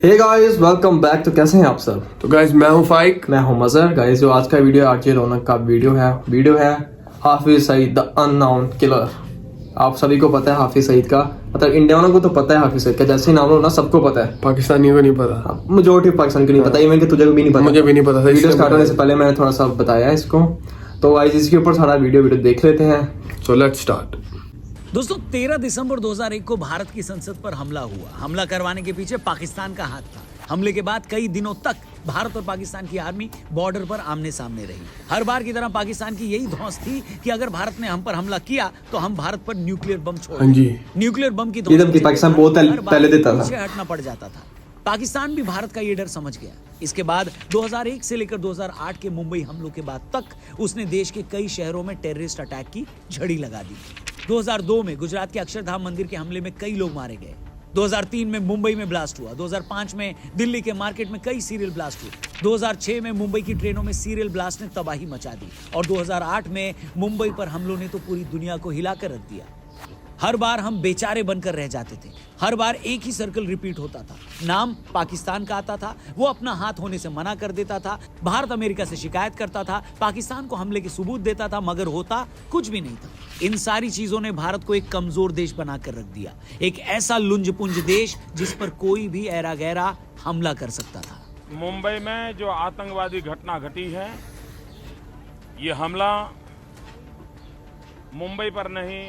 Hey guys welcome back. तो कैसे हैं आप सब? तो गाइस मैं हूं फाइक, मैं हूं मजहर। गाइस जो आज का वीडियो आरजे रौनक का वीडियो है Hafiz Saeed the unknown killer. आप सभी को पता है हाफिज सईद का, मतलब इंडिया वालों को तो पता है हाफिज सईद का, जैसे ही नाम लो ना सबको पता है। पाकिस्तानियों को नहीं पता, मेजोरिटी पाकिस्तान को नहीं पता, इवन कि तुझे को भी नहीं पता। मुझे भी नहीं पता था। वीडियो स्टार्ट होने से पहले मैंने थोड़ा सा बताया है इसको। तो गाइस इसके ऊपर सारा वीडियो देख लेते हैं। So let's start. दोस्तों 13 दिसंबर 2001 को भारत की संसद पर हमला हुआ। हमला करवाने के पीछे पाकिस्तान का हाथ था। हमले के बाद कई दिनों तक भारत और पाकिस्तान की आर्मी बॉर्डर पर आमने सामने रही। हर बार की तरह पाकिस्तान की यही धौंस थी कि अगर भारत ने हम पर हमला किया तो हम भारत पर न्यूक्लियर बम छोड़ न्यूक्लियर बम की धौंस पाकिस्तान बहुत पहले देता था, पीछे हटना पड़ जाता था। पाकिस्तान भी भारत का ये डर समझ गया। इसके बाद 2001 से लेकर 2008 के मुंबई हमलों के बाद तक उसने देश के कई शहरों में टेररिस्ट अटैक की झड़ी लगा दी। 2002 में गुजरात के अक्षरधाम मंदिर के हमले में कई लोग मारे गए। 2003 में मुंबई में ब्लास्ट हुआ। 2005 में दिल्ली के मार्केट में कई सीरियल ब्लास्ट हुए। 2006 में मुंबई की ट्रेनों में सीरियल ब्लास्ट ने तबाही मचा दी और 2008 में मुंबई पर हमलों ने तो पूरी दुनिया को हिलाकर रख दिया। हर बार हम बेचारे बनकर रह जाते थे। हर बार एक ही सर्कल रिपीट होता था। नाम पाकिस्तान का आता था, वो अपना हाथ होने से मना कर देता था। भारत अमेरिका से शिकायत करता था, पाकिस्तान को हमले के सबूत देता था, मगर होता कुछ भी नहीं था। इन सारी चीजों ने भारत को एक कमजोर देश बनाकर रख दिया, एक ऐसा लुंजपुंज देश जिस पर कोई भी ऐरा गैरा हमला कर सकता था। मुंबई में जो आतंकवादी घटना घटी है, ये हमला मुंबई पर नहीं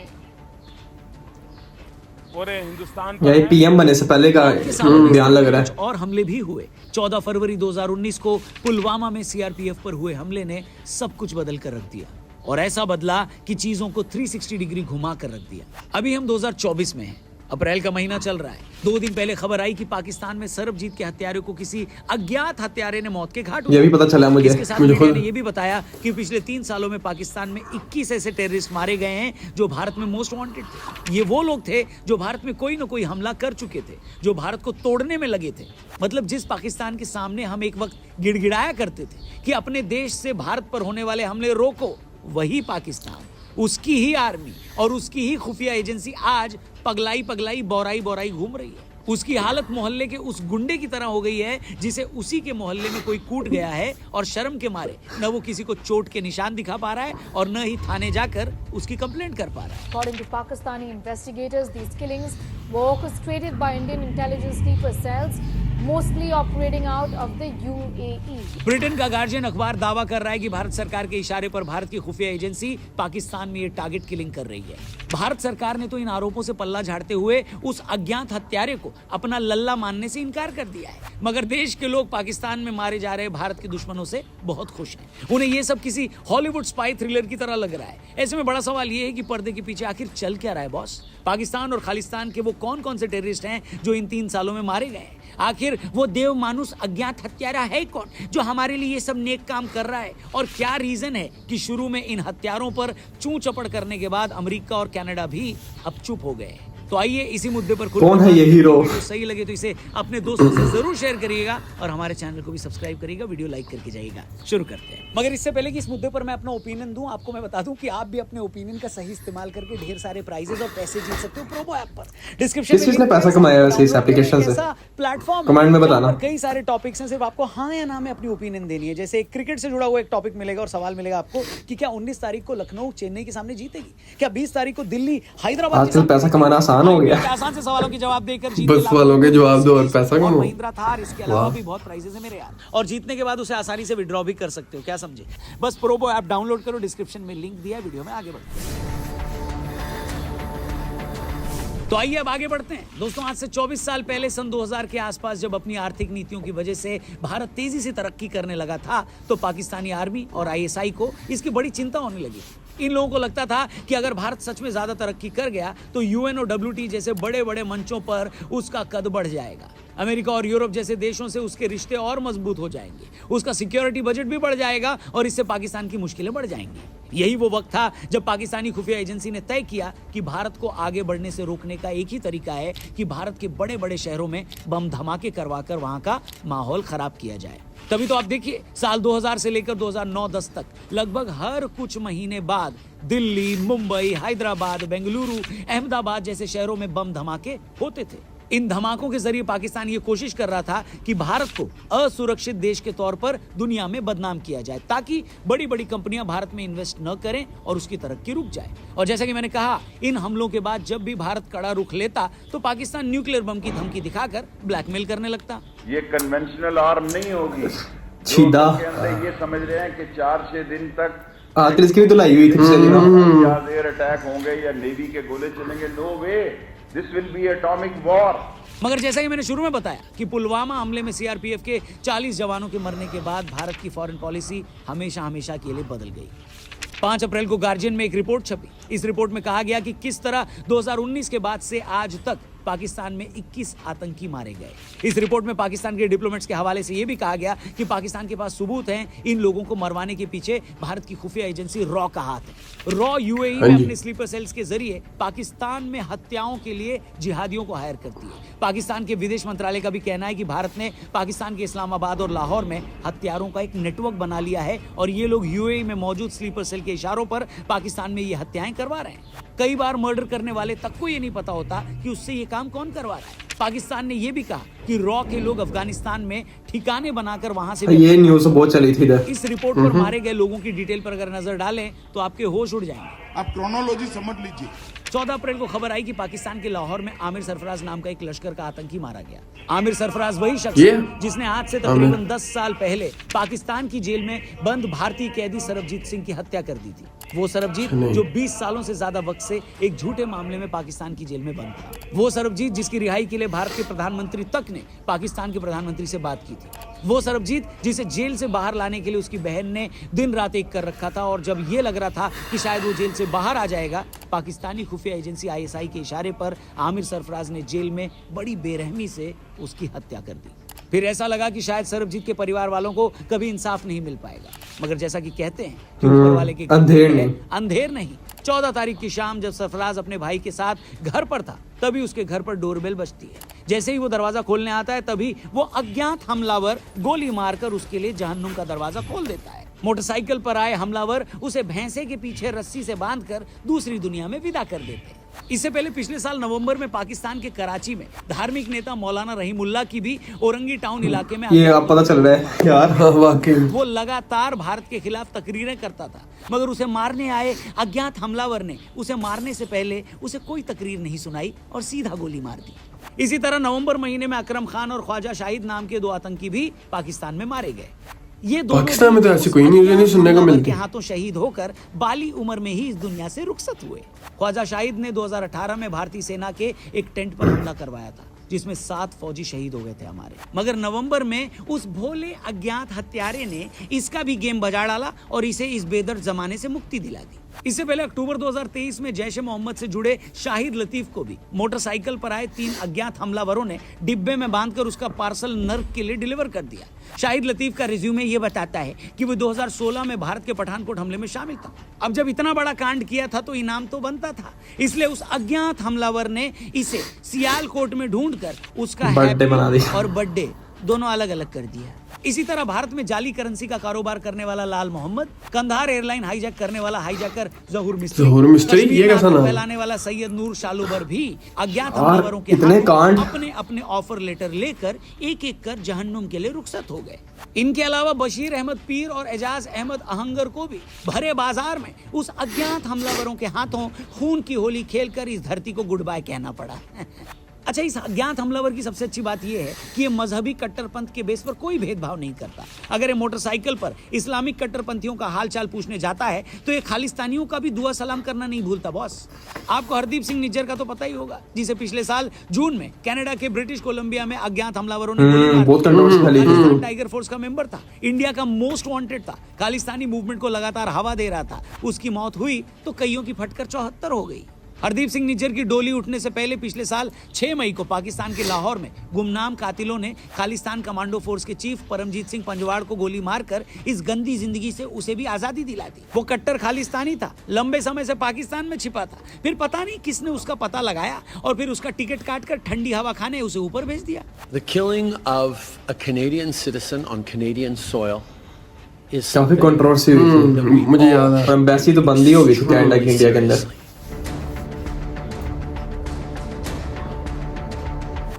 पूरे हिंदुस्तान पर यही पीएम बने से पहले का बयान लग रहा है। और हमले भी हुए। 14 फरवरी 2019 को पुलवामा में सीआरपीएफ पर हुए हमले ने सब कुछ बदल कर रख दिया, और ऐसा बदला कि चीजों को 360 डिग्री घुमा कर रख दिया। अभी हम 2024 में हैं। अप्रैल का महीना चल रहा है। 2 दिन पहले खबर आई कि पाकिस्तान में सरबजीत के हत्यारे को किसी अज्ञात हत्यारे ने मौत के घाट ये भी पता चला मुझे। इसके साथ मीडिया ने ये भी बताया कि पिछले 3 सालों में पाकिस्तान में 21 ऐसे टेररिस्ट मारे गए हैं जो भारत में मोस्ट वांटेड थे। ये वो लोग थे जो भारत में कोई ना कोई हमला कर चुके थे, जो भारत को तोड़ने में लगे थे। मतलब जिस पाकिस्तान के सामने हम एक वक्त गिड़गिड़ाया करते थे कि अपने देश से भारत पर होने वाले हमले रोको, वही पाकिस्तान, उसकी ही आर्मी और उसकी ही खुफिया एजेंसी आज पगलाई बोराई घूम रही है। उसकी हालत मोहल्ले के उस गुंडे की तरह हो गई है जिसे उसी के मोहल्ले में कोई कूट गया है और शर्म के मारे न वो किसी को चोट के निशान दिखा पा रहा है और न ही थाने जाकर उसकी कंप्लेंट कर पा रहा है। According to Pakistani investigators, these killings were orchestrated by Indian intelligence sleeper cells, mostly operating out of the UAE. Britain का गार्जियन अखबार दावा कर रहा है कि भारत सरकार के इशारे पर भारत की खुफिया एजेंसी पाकिस्तान में ये टारगेट किलिंग कर रही है। भारत सरकार ने तो इन आरोपों से पल्ला झाड़ते हुए उस अज्ञात हत्यारे को अपना लल्ला मानने से इनकार कर दिया है, मगर देश के लोग पाकिस्तान में मारे जा रहे भारत के दुश्मनों से बहुत खुश हैं। उन्हें ये सब किसी हॉलीवुड स्पाई थ्रिलर की तरह लग रहा है। ऐसे में बड़ा सवाल ये है कि पर्दे के पीछे आखिर चल क्या रहा है बॉस? पाकिस्तान और खालिस्तान के वो कौन कौन से टेररिस्ट हैं जो इन 3 सालों में मारे गए? आखिर वो देव मानुस अज्ञात हत्यारा है कौन जो हमारे लिए ये सब नेक काम कर रहा है? और क्या रीजन है कि शुरू में इन हत्यारों पर चूं चपड़ करने के बाद अमेरिका और कनाडा भी अब चुप हो गए? तो आइए इसी मुद्दे पर कौन है ये हीरो? सही लगे तो इसे अपने दोस्तों से जरूर शेयर करिएगा और हमारे चैनल को भी सब्सक्राइब करिएगा, वीडियो लाइक करके जाइएगा। शुरू करते हैं। मगर इससे पहले कि इस मुद्दे पर मैं अपना ओपिनियन दूं, आपको मैं बता दूं कि आप भी अपने ओपिनियन का सही इस्तेमाल करके ढेर सारे प्राइजेस और पैसे जीत सकते हो प्रोमो ऐप पर। डिस्क्रिप्शन में किसने पैसा कमाया वैसे इस एप्लीकेशन से? प्लेटफॉर्म कमेंट में बताना। कई सारे टॉपिक्स हैं, सिर्फ आपको हाँ या ना में अपनी ओपिनियन देनी है। जैसे क्रिकेट से जुड़ा हुआ एक टॉपिक मिलेगा और सवाल मिलेगा आपको कि क्या 19 तारीख को लखनऊ चेन्नई के सामने जीतेगी? क्या 20 तारीख को दिल्ली हैदराबाद? आजकल पैसा कमाना आसान हो गया। आसान से सवालों के जवाब देकर बस वालों के जवाब दो और पैसा कमाओ। महिंद्रा थार, इसके अलावा भी बहुत प्राइजेस है मेरे यार, और जीतने के बाद उसे आसानी से विड्रॉ भी कर सकते हो। क्या समझे? बस प्रोबो ऐप डाउनलोड करो, डिस्क्रिप्शन में लिंक दिया है, वीडियो में आगे बढ़ते हैं। तो आइए अब आगे बढ़ते हैं। दोस्तों आज से 24 साल पहले सन 2000 के आसपास जब अपनी आर्थिक नीतियों की वजह से भारत तेजी से तरक्की करने लगा था, तो पाकिस्तानी आर्मी और आईएसआई को इसकी बड़ी चिंता होने लगी। इन लोगों को लगता था कि अगर भारत सच में ज्यादा तरक्की कर गया तो यूएन और डब्ल्यूटी जैसे बड़े बड़े मंचों पर उसका कद बढ़ जाएगा। अमेरिका और यूरोप जैसे देशों से उसके रिश्ते और मजबूत हो जाएंगे, उसका सिक्योरिटी बजट भी बढ़ जाएगा और इससे पाकिस्तान की मुश्किलें बढ़ जाएंगी। यही वो वक्त था जब पाकिस्तानी खुफिया एजेंसी ने तय किया कि भारत को आगे बढ़ने से रोकने का एक ही तरीका है कि भारत के बड़े बड़े शहरों में बम धमाके करवाकर वहां का माहौल खराब किया जाए। तभी तो आप देखिए साल 2000 से लेकर 2009-10 तक लगभग हर कुछ महीने बाद दिल्ली, मुंबई, हैदराबाद, बेंगलुरु, अहमदाबाद जैसे शहरों में बम धमाके होते थे। इन धमाकों के जरिए पाकिस्तान ये कोशिश कर रहा था कि भारत को असुरक्षित देश के तौर पर दुनिया में बदनाम किया जाए, ताकि बड़ी बड़ी कंपनियां भारत में इन्वेस्ट न करें और उसकी तरक्की रुक जाए। और जैसा कि मैंने कहा, इन हमलों के बाद जब भी भारत कड़ा रुख लेता तो पाकिस्तान न्यूक्लियर बम की धमकी दिखाकर ब्लैकमेल करने लगता। ये कन्वेंशनल आर्म नहीं होगी। सीधा जो के अंदर ये समझ रहे हैं कि 4-6 दिन तक आखिर इसकी भी तो लाई हुई थी पिछले दिनों। एयर अटैक होंगे या नेवी के गोले चलेंगे, no way, this will be atomic war. मगर जैसा कि मैंने शुरू में बताया कि पुलवामा हमले में सीआरपीएफ के 40 जवानों के मरने के बाद भारत की फॉरेन पॉलिसी हमेशा हमेशा के लिए बदल गई। 5 अप्रैल को गार्जियन में एक रिपोर्ट छपी। इस रिपोर्ट में कहा गया कि किस तरह 2019 के बाद से आज तक पाकिस्तान में 21 आतंकी मारे गए। इस रिपोर्ट में पाकिस्तान के डिप्लोमेट्स के हवाले से यह भी कहा गया कि पाकिस्तान के पास सबूत हैं इन लोगों को मरवाने के पीछे भारत की खुफिया एजेंसी रॉ का हाथ है। रॉ यूएई में अपने स्लीपर सेल्स के जरिए पाकिस्तान में हत्याओं के लिए जिहादियों को हायर करती है। पाकिस्तान के विदेश मंत्रालय का भी कहना है कि भारत ने पाकिस्तान के इस्लामाबाद और लाहौर में हत्यारों का एक नेटवर्क बना लिया है और ये लोग यूएई में मौजूद स्लीपर सेल के इशारों पर पाकिस्तान में ये हत्याएं करवा रहे हैं। कई बार मर्डर करने वाले तक को ये नहीं पता होता कि उससे ये काम कौन करवा रहा है। पाकिस्तान ने ये भी कहा कि रॉ के लोग अफगानिस्तान में ठिकाने बनाकर वहां से ये न्यूज़ बहुत चली थी इधर। इस रिपोर्ट पर मारे गए लोगों की डिटेल पर अगर नजर डालें तो आपके होश उड़ जाएंगे। आप क्रोनोलॉजी समझ लीजिए। 14 अप्रैल को खबर आई कि पाकिस्तान के लाहौर में आमिर सरफराज नाम का एक लश्कर का आतंकी मारा गया। आमिर सरफराज वही शख्स है जिसने आज से तकरीबन 10 साल पहले पाकिस्तान की जेल में बंद भारतीय कैदी सरबजीत सिंह की हत्या कर दी थी। वो सरबजीत जो 20 सालों से ज्यादा वक्त से एक झूठे मामले में पाकिस्तान की जेल में बंद था। वो सरबजीत जिसकी रिहाई के लिए भारत के प्रधानमंत्री तक ने पाकिस्तान के प्रधानमंत्री से बात की थी। वो सरबजीत जिसे जेल से बाहर लाने के लिए उसकी बहन ने दिन रात एक कर रखा था, और जब ये लग रहा था कि शायद वो जेल से बाहर आ जाएगा, पाकिस्तानी खुफिया एजेंसी आईएसआई के इशारे पर आमिर सरफराज ने जेल में बड़ी बेरहमी से उसकी हत्या कर दी। फिर ऐसा लगा कि शायद सरबजीत के परिवार वालों को कभी इंसाफ नहीं मिल पाएगा, मगर जैसा कि कहते हैं कि ऊपर वाले के अंधेर नहीं। 14 तारीख की शाम जब सरफराज अपने भाई के साथ घर पर था, तभी उसके घर पर डोरबेल बजती है। जैसे ही वो दरवाजा खोलने आता है, तभी वो अज्ञात हमलावर गोली मारकर उसके लिए जहन्नुम का दरवाजा खोल देता है। मोटरसाइकिल पर आए हमलावर उसे भैंसे के पीछे रस्सी से बांधकर दूसरी दुनिया में विदा कर देते हैं। इससे पहले पिछले साल नवंबर में पाकिस्तान के कराची में धार्मिक नेता मौलाना रहीमुल्लाह की भी औरंगी टाउन इलाके में ये अब पता चल रहा है यार। वाकई वो लगातार भारत के खिलाफ तकरीरें करता था, मगर उसे मारने आए अज्ञात हमलावर ने उसे मारने से पहले उसे कोई तकरीर नहीं सुनाई और सीधा गोली मार दी। इसी तरह नवंबर महीने में अकरम खान और ख्वाजा शाहिद नाम के 2 आतंकी भी पाकिस्तान में मारे गए। ये दोनों पाकिस्तान में तो ऐसी कोई न्यूज़ नहीं सुनने को मिलती। के हाथों शहीद होकर बाली उम्र में ही इस दुनिया से रुखसत हुए। ख्वाजा शाहिद ने 2018 में भारतीय सेना के एक टेंट पर हमला करवाया था, जिसमें 7 फौजी शहीद हो गए थे हमारे। मगर नवंबर में उस भोले अज्ञात हत्यारे ने इसका भी गेम बजा डाला और इसे इस बेदर्द जमाने से मुक्ति दिला दी। इससे पहले अक्टूबर 2023 में जैश ए मोहम्मद से जुड़े शाहिद लतीफ को भी मोटरसाइकिल पर आए 3 अज्ञात हमलावरों ने डिब्बे में बांधकर उसका पार्सल नर्क के लिए डिलीवर कर दिया। शाहिद लतीफ का रिज्यूमे ये बताता है कि वो 2016 में भारत के पठानकोट हमले में शामिल था। अब जब इतना बड़ा कांड किया था तो इनाम तो बनता था, इसलिए उस अज्ञात हमलावर ने इसे सियालकोट में ढूंढकर उसका बर्थडे बना दिया और बर्थडे दोनों अलग अलग कर दिया। इसी तरह भारत में जाली करेंसी का कारोबार करने वाला लाल मोहम्मद, कंधार एयरलाइन हाईजैक करने वाला हाईजैकर जहूर मिस्त्री, ये कैसा नाम? फैलाने वाला सैयद नूर शालूबर भी अज्ञात हमलावरों के अपने अपने ऑफर लेटर लेकर एक एक कर जहन्नुम के लिए रुखसत हो गए। इनके अलावा बशीर अहमद पीर और एजाज अहमद अहंगर को भी भरे बाजार में उस अज्ञात हमलावरों के हाथों खून की होली खेलकर इस धरती को गुड बाय कहना पड़ा। अच्छा, इस अज्ञात हमलावर की सबसे अच्छी बात यह है कि ये मजहबी कट्टरपंथ के बेस पर कोई भेदभाव नहीं करता। अगर ये मोटरसाइकिल पर इस्लामिक कट्टरपंथियों का हालचाल पूछने जाता है तो ये खालिस्तानियों का भी दुआ सलाम करना नहीं भूलता। बॉस, आपको हरदीप सिंह निज्जर का तो पता ही होगा, जिसे पिछले साल जून में कनाडा के ब्रिटिश कोलंबिया में अज्ञात हमलावरों ने बहुत कंट्रोवर्शियल टाइगर फोर्स का मेंबर था, इंडिया का मोस्ट वांटेड था, खालिस्तानी मूवमेंट को लगातार हवा दे रहा था। उसकी मौत हुई तो कईयों की फटकर 74 हो गई। हरदीप सिंह निज्जर की डोली उठने से पहले पिछले साल 6 मई को पाकिस्तान के लाहौर में गुमनाम कातिलों ने खालिस्तान कमांडो फोर्स के चीफ परमजीत सिंह पंजवाड़ को गोली मारकर इस गंदी जिंदगी से उसे भी आजादी दिला दी। वो कट्टर खालिस्तानी था, लंबे समय से पाकिस्तान में छिपा था, फिर पता नहीं किसने उसका पता लगाया और फिर उसका टिकट काटकर ठंडी हवा खाने उसे ऊपर भेज दिया। The killing of a Canadian citizen on Canadian soil is काफी कंट्रोवर्सी हुई थी, मुझे याद है। एम्बेसी तो बंद ही हो गई थी कनाडा की इंडिया के अंदर।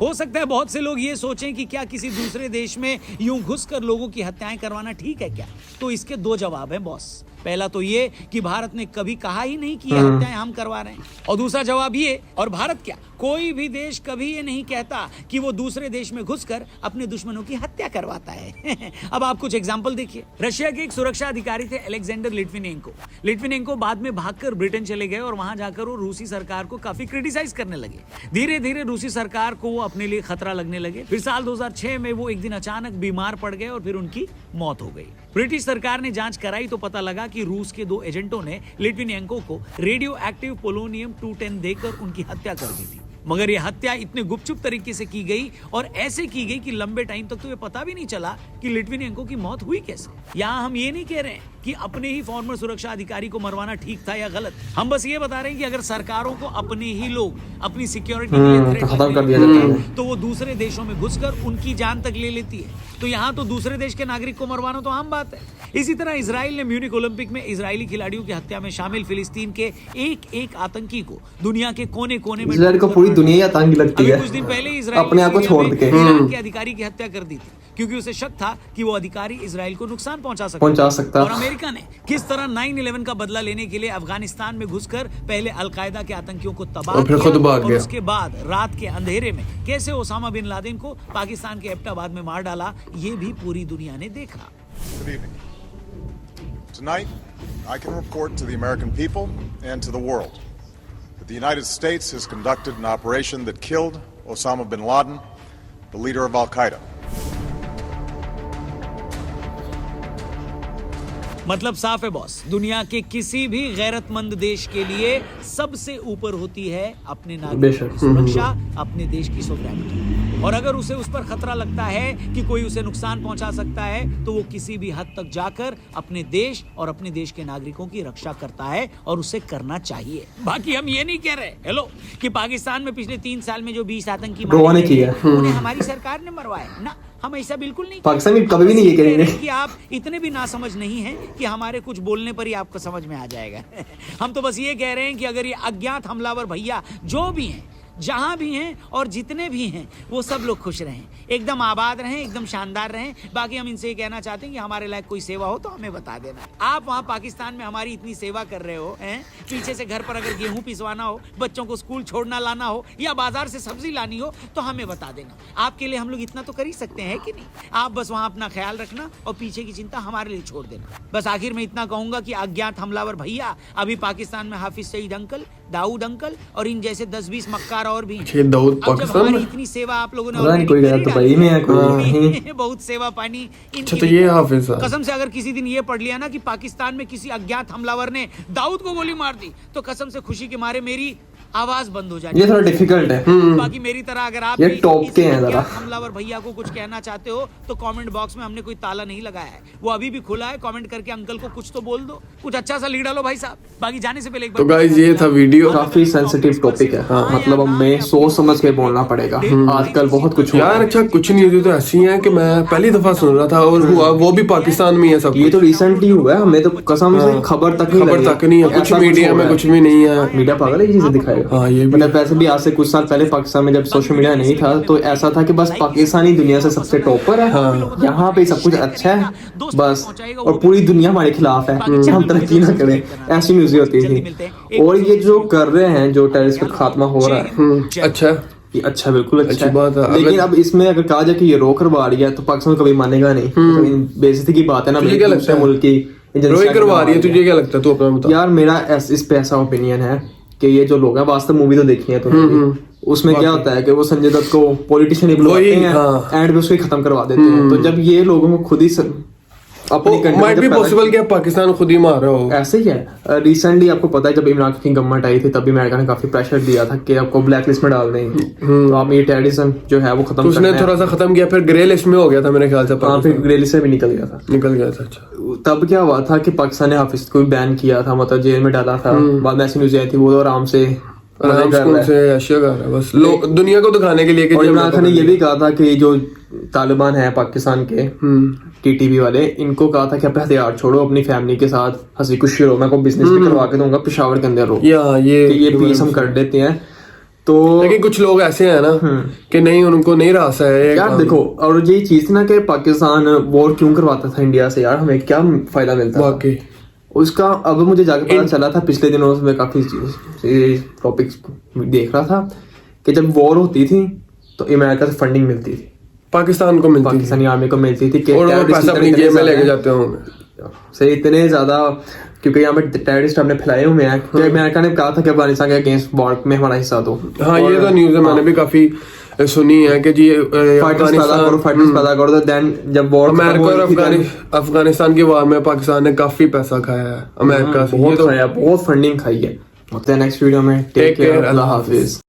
हो सकता है बहुत से लोग ये सोचें कि क्या किसी दूसरे देश में यूं घुसकर लोगों की हत्याएं करवाना ठीक है क्या? तो इसके दो जवाब हैं बॉस। पहला तो ये कि भारत ने कभी कहा ही नहीं कि ये हत्याएं हम करवा रहे हैं, और दूसरा जवाब ये, और भारत क्या, कोई भी देश कभी ये नहीं कहता कि वो दूसरे देश में घुसकर अपने दुश्मनों की हत्या करवाता है। अब आप कुछ एग्जांपल देखिए। रशिया के एक सुरक्षा अधिकारी थे अलेक्जेंडर लिट्विनेंको। लिट्विनेंको बाद में भागकर ब्रिटेन चले गए और वहां जाकर वो रूसी सरकार को काफी क्रिटिसाइज करने लगे। धीरे धीरे रूसी सरकार को वो अपने लिए खतरा लगने लगे। फिर साल 2006 में वो एक दिन अचानक बीमार पड़ गए और फिर उनकी मौत हो गई। ब्रिटिश सरकार ने जांच कराई तो पता लगा कि रूस के 2 एजेंटों ने लिट्विनेंको को रेडियो एक्टिव पोलोनियम 210 देकर उनकी हत्या कर दी थी। मगर यह हत्या इतने गुपचुप तरीके से की गई और ऐसे की गई कि लंबे टाइम तक तो ये पता भी नहीं चला कि लिट्विनेंको की मौत हुई कैसे। यहाँ हम ये नहीं कह रहे हैं कि अपने ही फॉर्मर सुरक्षा अधिकारी को मरवाना ठीक था या गलत। हम बस ये बता रहे हैं कि अगर सरकारों को अपने ही लोग अपनी सिक्योरिटी के लिए थ्रेट खत्म कर दिया जाता है तो वो दूसरे देशों में घुसकर उनकी जान तक ले लेती है। तो यहाँ तो दूसरे देश के नागरिक को मरवाना तो आम बात है। इसी तरह इजराइल ने म्यूनिक ओलंपिक में इजरायली खिलाड़ियों की हत्या में शामिल फिलिस्तीन के एक आतंकी को दुनिया के कोने कोने में इजराइल को पूरी दुनिया ही आतंकी लगती है। कुछ दिन पहले इजराइल अपने आप को छोड़ के ईरान के अधिकारी की हत्या कर दी थी क्योंकि उसे शक था कि वो अधिकारी इजराइल को नुकसान पहुंचा सकता। और अमेरिका ने किस तरह 9/11 का बदला लेने के लिए अफगानिस्तान में घुसकर पहले अलकायदा के आतंकियों को तबाह और फिर खुद भाग और गया। उसके बाद रात के अंधेरे में कैसे ओसामा बिन लादेन को पाकिस्तान के एबटाबाद में मार डाला, ये भी पूरी दुनिया ने देखा। Good evening. Tonight, I can report to the American people and to the world that the United States has conducted an operation that killed Osama bin Laden, the leader of Al-Qaeda. मतलब साफ है boss, दुनिया के किसी भी गैरतमंद देश के लिए सबसे ऊपर होती है अपने नागरिकों की सुरक्षा, अपने देश की सोवरेनिटी। और अगर उसे उस पर खतरा लगता है कि कोई उसे नुकसान पहुंचा सकता है तो वो किसी भी हद तक जाकर अपने देश और अपने देश के नागरिकों की रक्षा करता है और उसे करना चाहिए। बाकी हम ये नहीं कह रहे हेलो कि पाकिस्तान में पिछले 3 साल में जो 20 आतंकी मारे गए उन्हें हमारी सरकार ने मरवाए ना, हम ऐसा बिल्कुल नहीं। पाकिस्तान में कभी भी नहीं ये करेंगे कि आप इतने भी नासमझ नहीं हैं कि हमारे कुछ बोलने पर ही आपको समझ में आ जाएगा। हम तो बस ये कह रहे हैं कि अगर ये अज्ञात हमलावर भैया जो भी हैं, जहां भी हैं और जितने भी हैं, वो सब लोग खुश रहें, एकदम आबाद रहें, एकदम शानदार रहें। बाकी हम इनसे ये कहना चाहते हैं कि हमारे लायक कोई सेवा हो तो हमें बता देना। आप वहां पाकिस्तान में हमारी इतनी सेवा कर रहे हो हैं, पीछे से घर पर अगर गेहूं पिसवाना हो, बच्चों को स्कूल छोड़ना लाना हो या बाजार से सब्जी लानी हो तो हमें बता देना। आपके लिए हम लोग इतना तो कर ही सकते हैं कि नहीं। आप बस वहां अपना ख्याल रखना और पीछे की चिंता हमारे लिए छोड़ देना। बस आखिर में इतना कहूंगा कि अज्ञात हमलावर भैया अभी पाकिस्तान में हाफिज सईद अंकल, दाऊद अंकल और इन जैसे 10-20 मक्कार और भी। दाऊद पाकिस्तान में इतनी सेवा आप लोगों ने कोई तो भाई में है, कोई बहुत सेवा पानी। अच्छा तो ये हाफिज है। कसम से अगर किसी दिन ये पढ़ लिया ना कि पाकिस्तान में किसी अज्ञात हमलावर ने दाऊद को गोली मार दी तो कसम से खुशी के मारे मेरी आवाज बंद हो जाएगी। ये थोड़ा डिफिकल्ट है। बाकी मेरी तरह अगर आप ये टॉप के हैं जरा हमलावर भैया को कुछ कहना चाहते हो तो कमेंट बॉक्स में हमने कोई ताला नहीं लगाया है, वो अभी भी खुला है। कमेंट करके अंकल को कुछ तो बोल दो, कुछ अच्छा सा लिख डालो भाई साहब। बाकी जाने से पहले एक तो गाइस ये था वीडियो। काफी सेंसिटिव टॉपिक है, मतलब हमें सोच समझ के बोलना पड़ेगा। आजकल बहुत कुछ यार अच्छा कुछ नहीं होती तो ऐसी है कि मैं पहली दफा सुन रहा था और हुआ वो भी पाकिस्तान में है सब। ये तो रिसेंटली हुआ है, हमें तो कसम से खबर तक नहीं है। कुछ मीडिया में कुछ भी नहीं है। मीडिया पागल है, चीजें दिखाएगा। हाँ ये मतलब वैसे भी आज से कुछ साल पहले पाकिस्तान में जब सोशल मीडिया नहीं था तो ऐसा था कि बस पाकिस्तानी दुनिया से सबसे टॉपर है, यहाँ पे सब कुछ अच्छा है बस, और पूरी दुनिया हमारे खिलाफ है, हम तरक्की ना करें, ऐसी न्यूज़ होती थी। और ये जो कर रहे हैं, जो टेररिस्ट का खात्मा हो रहा है, अच्छा बिल्कुल अच्छा बात है। लेकिन अब इसमें अगर कहा जाए कि ये रो करवा रही है तो पाकिस्तान कभी मानेगा नहीं। तो बेइज्जती की बात है ना, दूसरे मुल्क की करवा रही है। तुझे क्या लगता है, तू अपना बता। यार मेरा इस पे ऐसा ओपिनियन है कि ये जो लोग हैं, वास्तव मूवी तो देखी है तुमने, उसमें क्या होता है कि वो संजय दत्त को पॉलिटिशियन ही बुलाते हैं, एंड पे उसको खत्म करवा देते हैं। तो जब ये लोगों को खुद ही अपनी माइट भी पॉसिबल कि पाकिस्तान खुद ही मार रहा हो, ऐसे ही है। रिसेंटली आपको पता है जब इमरान की गवर्नमेंट आई थी तब भी अमेरिका ने काफी प्रेशर दिया था कि आपको ब्लैक लिस्ट में डाल देंगे, तो आप ये टेररिज्म जो है वो खत्म। उसने थोड़ा सा खत्म किया, फिर ग्रे लिस्ट में हो गया था मेरे ख्याल से। हाँ फिर ग्रे लिस्ट से भी निकल गया था। अच्छा तब क्या हुआ था कि पाकिस्तान ने हाफिज को बैन किया था, मतलब जेल में डाला था। बाद में ऐसी न्यूज आई थी वो तो आराम से बस लोग दुनिया को दिखाने के लिए। इमरान खान ने ये भी कहा था कि जो तालिबान है पाकिस्तान के टीटीपी वाले, इनको कहा था कि अपने हथियार छोड़ो, अपनी फैमिली के साथ हंसी खुशी रहो, मैं को बिजनेस भी करवा के दूंगा पेशावर के अंदर रहो, ये पीस हम कर देते हैं। तो लेकिन कुछ लोग ऐसे हैं ना कि नहीं, उनको नहीं रास्ता है ये यार काम। देखो, और ये चीज ना कि पाकिस्तान वॉर क्यों करवाता था इंडिया से, यार हमें क्या फायदा मिलता था वाकई उसका। अब मुझे जाके पता चला था पिछले दिनों में, काफी टॉपिक्स देख रहा था कि जब वॉर होती थी तो अमेरिका से फंडिंग मिलती थी, पाकिस्तान को मिलती पाकिस्तानी आर्मी को मिलती थी कि और वो terrorist पैसा अपनी इतने जेब में ज्यादा लेके हैं। जाते होंगे। से इतने ज्यादा, क्योंकि यहाँ पे टेररिस्ट हमने फैलाए हुए हैं कि अमेरिका ने कहा था कि अफगानिस्तान के अगेंस्ट वॉर में हमारा हिस्सा दो। हाँ, ये तो न्यूज़ है, मैंने भी काफी सुनी है कि जी फाइटर्स पैदा करो, तो देन जब वॉर अमेरिका और अफगानिस्तान की वार में पाकिस्तान ने काफी पैसा खाया है अमेरिका से। बहुत फंडिंग खाई है। नेक्स्ट वीडियो में टेक केयर, अल्लाह हाफिज।